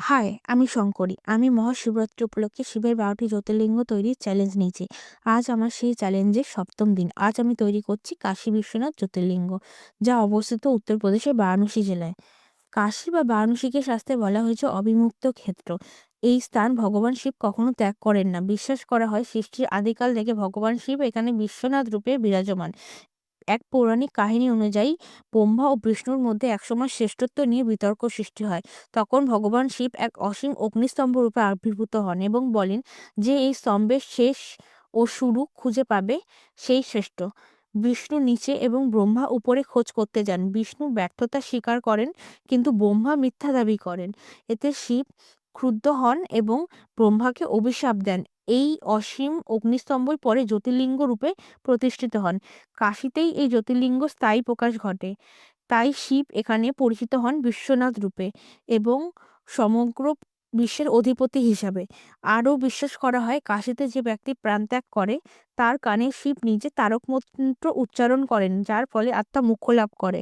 High, আমি শঙ্করী। আমি মহাশিবরাত্রি উপলক্ষে শিবের ১২টি জ্যোতির্লিঙ্গ তৈরির চ্যালেঞ্জ নিয়েছি। আজ আমার সেই চ্যালেঞ্জের ৭ম দিন। আজ আমি তৈরি করছি কাশী বিশ্বনাথ জ্যোতির্লিঙ্গ, যা অবস্থিত উত্তরপ্রদেশের বারাণসী জেলায়। কাশী বা বারাণসীকে শাস্ত্রে বলা হয়েছে অবিমুক্ত ক্ষেত্র। এই স্থান ভগবান শিব কখনো ত্যাগ করেন না। বিশ্বাস করা হয় সৃষ্টির আদিকাল থেকে ভগবান শিব এখানে বিশ্বনাথ রূপে বিরাজমান। এক পৌরাণিক কাহিনী অনুযায়ী ব্রহ্মা ও বিষ্ণুর মধ্যে একসময় শ্রেষ্ঠত্ব নিয়ে বিতর্ক সৃষ্টি হয়। তখন ভগবান শিব এক অসীম অগ্নিস্তম্ভ রূপে আবির্ভূত হন এবং বলেন যে এই স্তম্ভের শেষ ও শুরু খুঁজে পাবে সেই শ্রেষ্ঠ। বিষ্ণু নিচে এবং ব্রহ্মা উপরে খোঁজ করতে যান। বিষ্ণু ব্যর্থতা স্বীকার করেন, কিন্তু ব্রহ্মা মিথ্যা দাবি করেন। এতে শিব ক্রুদ্ধ হন এবং ব্রহ্মাকে অভিশাপ দেন। এই অসীম অগ্নিস্তম্ভই পরে জ্যোতির্লিঙ্গ রূপে প্রতিষ্ঠিত হন। কাশীতেই এই জ্যোতির্লিঙ্গ স্থায়ী প্রকাশ ঘটে। তাই শিব এখানে পরিচিত হন বিশ্বনাথ রূপে এবং সমগ্র বিশ্বের অধিপতি হিসাবে। আরও বিশ্বাস করা হয় কাশীতে যে ব্যক্তি প্রাণত্যাগ করে তার কানে শিব নিজে তারক মন্ত্র উচ্চারণ করেন, যার ফলে আত্মা মোক্ষ লাভ করে।